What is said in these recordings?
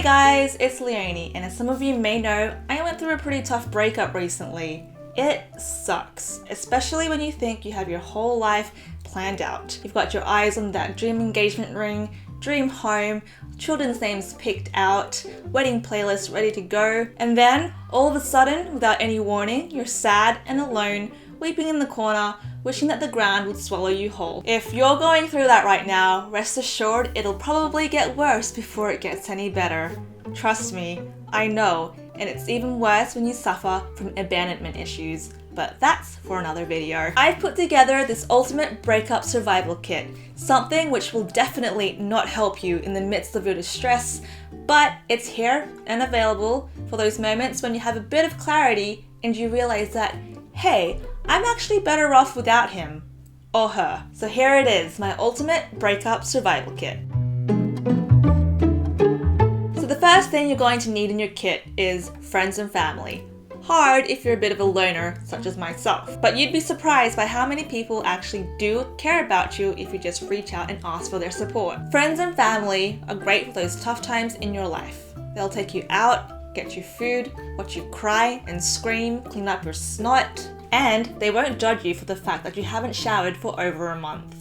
guys, it's Leonie, and as some of you may know, I went through a pretty tough breakup recently. It sucks, especially when you think you have your whole life planned out. You've got your eyes on that dream engagement ring, dream home, children's names picked out, wedding playlist ready to go, and then, all of a sudden, without any warning, you're sad and alone, weeping in the corner, wishing that the ground would swallow you whole. If you're going through that right now, rest assured it'll probably get worse before it gets any better. Trust me, I know, and it's even worse when you suffer from abandonment issues, but that's for another video. I've put together this ultimate breakup survival kit, something which will definitely not help you in the midst of your distress, but it's here and available for those moments when you have a bit of clarity and you realize that, hey, I'm actually better off without him or her. So here it is, my ultimate breakup survival kit. So the first thing you're going to need in your kit is friends and family. Hard if you're a bit of a loner, such as myself. But you'd be surprised by how many people actually do care about you if you just reach out and ask for their support. Friends and family are great for those tough times in your life. They'll take you out, get you food, watch you cry and scream, clean up your snot, and they won't judge you for the fact that you haven't showered for over a month.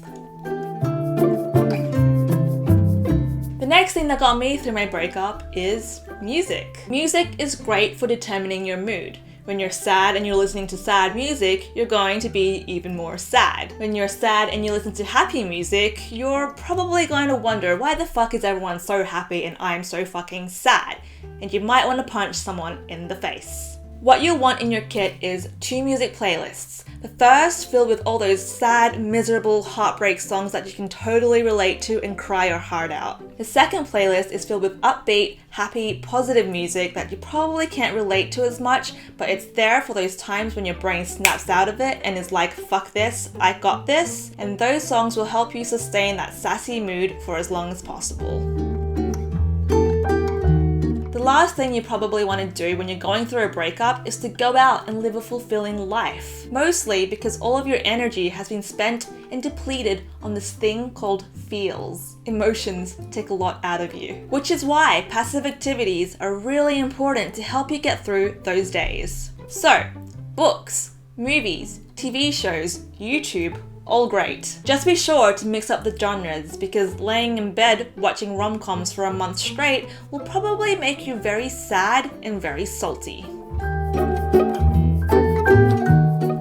The next thing that got me through my breakup is music. Music is great for determining your mood. When you're sad and you're listening to sad music, you're going to be even more sad. When you're sad and you listen to happy music, you're probably going to wonder why the fuck is everyone so happy and I'm so fucking sad? And you might want to punch someone in the face. What you'll want in your kit is 2 music playlists. The first filled with all those sad, miserable, heartbreak songs that you can totally relate to and cry your heart out. The second playlist is filled with upbeat, happy, positive music that you probably can't relate to as much, but it's there for those times when your brain snaps out of it and is like, fuck this, I got this, and those songs will help you sustain that sassy mood for as long as possible. The last thing you probably want to do when you're going through a breakup is to go out and live a fulfilling life. Mostly because all of your energy has been spent and depleted on this thing called feels. Emotions take a lot out of you. Which is why passive activities are really important to help you get through those days. So, books, movies, TV shows, YouTube, all great. Just be sure to mix up the genres because laying in bed watching rom-coms for a month straight will probably make you very sad and very salty.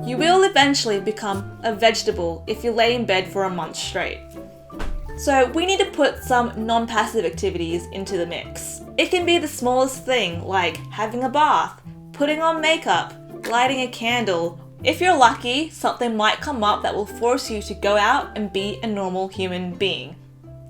You will eventually become a vegetable if you lay in bed for a month straight. So we need to put some non-passive activities into the mix. It can be the smallest thing like having a bath, putting on makeup, lighting a candle. If you're lucky, something might come up that will force you to go out and be a normal human being,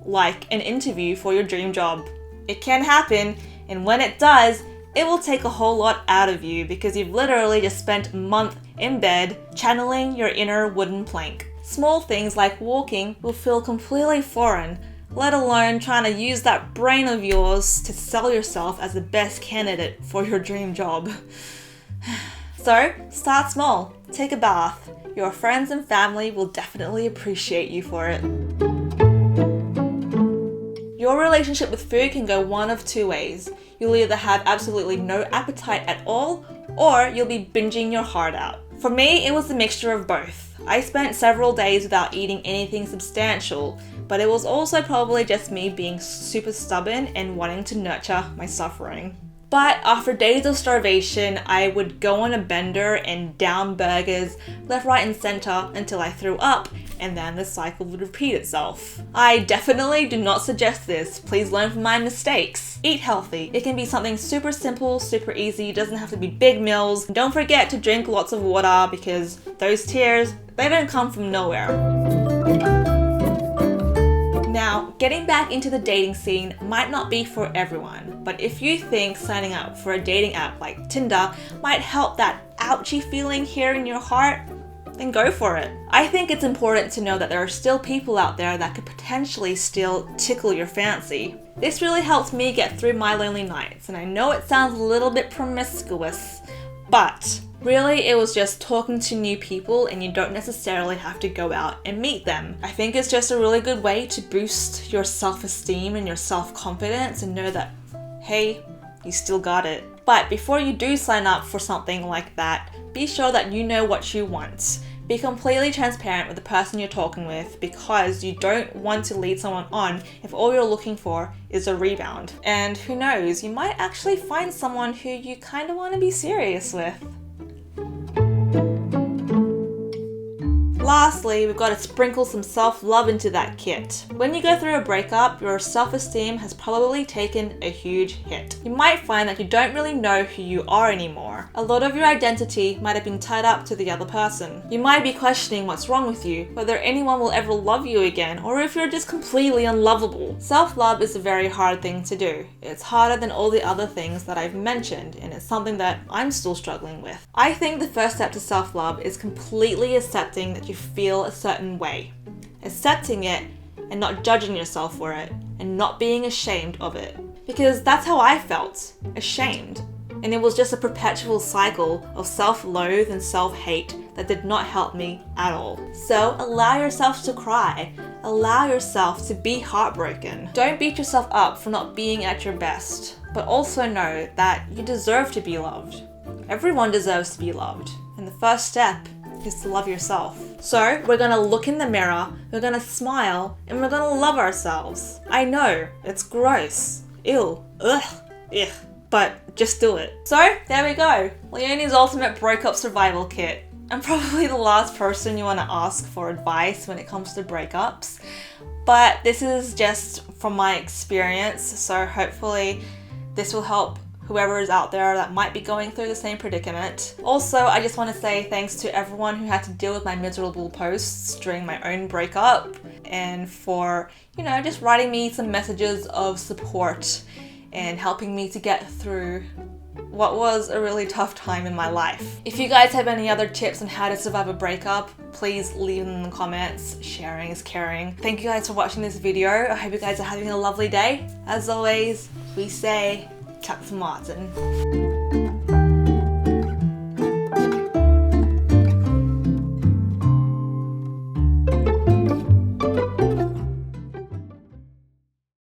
like an interview for your dream job. It can happen, and when it does, it will take a whole lot out of you because you've literally just spent a month in bed channeling your inner wooden plank. Small things like walking will feel completely foreign, let alone trying to use that brain of yours to sell yourself as the best candidate for your dream job. So, start small. Take a bath. Your friends and family will definitely appreciate you for it. Your relationship with food can go one of 2 ways. You'll either have absolutely no appetite at all, or you'll be binging your heart out. For me, it was a mixture of both. I spent several days without eating anything substantial, but it was also probably just me being super stubborn and wanting to nurture my suffering. But after days of starvation, I would go on a bender and down burgers left, right and center until I threw up, and then the cycle would repeat itself. I definitely do not suggest this. Please learn from my mistakes. Eat healthy. It can be something super simple, super easy. It doesn't have to be big meals. Don't forget to drink lots of water because those tears, they don't come from nowhere. Now, getting back into the dating scene might not be for everyone, but if you think signing up for a dating app like Tinder might help that ouchy feeling here in your heart, then go for it. I think it's important to know that there are still people out there that could potentially still tickle your fancy. This really helped me get through my lonely nights, and I know it sounds a little bit promiscuous, but really it was just talking to new people and you don't necessarily have to go out and meet them. I think it's just a really good way to boost your self-esteem and your self-confidence and know that, hey, you still got it. But before you do sign up for something like that, be sure that you know what you want. Be completely transparent with the person you're talking with, because you don't want to lead someone on if all you're looking for is a rebound. And who knows, you might actually find someone who you kind of want to be serious with. Lastly, we've got to sprinkle some self-love into that kit. When you go through a breakup, your self-esteem has probably taken a huge hit. You might find that you don't really know who you are anymore. A lot of your identity might have been tied up to the other person. You might be questioning what's wrong with you, whether anyone will ever love you again, or if you're just completely unlovable. Self-love is a very hard thing to do. It's harder than all the other things that I've mentioned, and it's something that I'm still struggling with. I think the first step to self-love is completely accepting that you feel a certain way. Accepting it and not judging yourself for it, and not being ashamed of it. Because that's how I felt, ashamed. And it was just a perpetual cycle of self-loathe and self-hate that did not help me at all. So allow yourself to cry. Allow yourself to be heartbroken. Don't beat yourself up for not being at your best, but also know that you deserve to be loved. Everyone deserves to be loved. And the first step is to love yourself. So we're gonna look in the mirror, we're gonna smile, and we're gonna love ourselves. I know, it's gross. Ew. Ugh. Ugh. But just do it. So there we go. Leonie's ultimate breakup survival kit. I'm probably the last person you want to ask for advice when it comes to breakups, but this is just from my experience, so hopefully this will help whoever is out there that might be going through the same predicament. Also, I just want to say thanks to everyone who had to deal with my miserable posts during my own breakup, and for, just writing me some messages of support and helping me to get through what was a really tough time in my life. If you guys have any other tips on how to survive a breakup, please leave them in the comments. Sharing is caring. Thank you guys for watching this video. I hope you guys are having a lovely day. As always, we say, Captain Martin.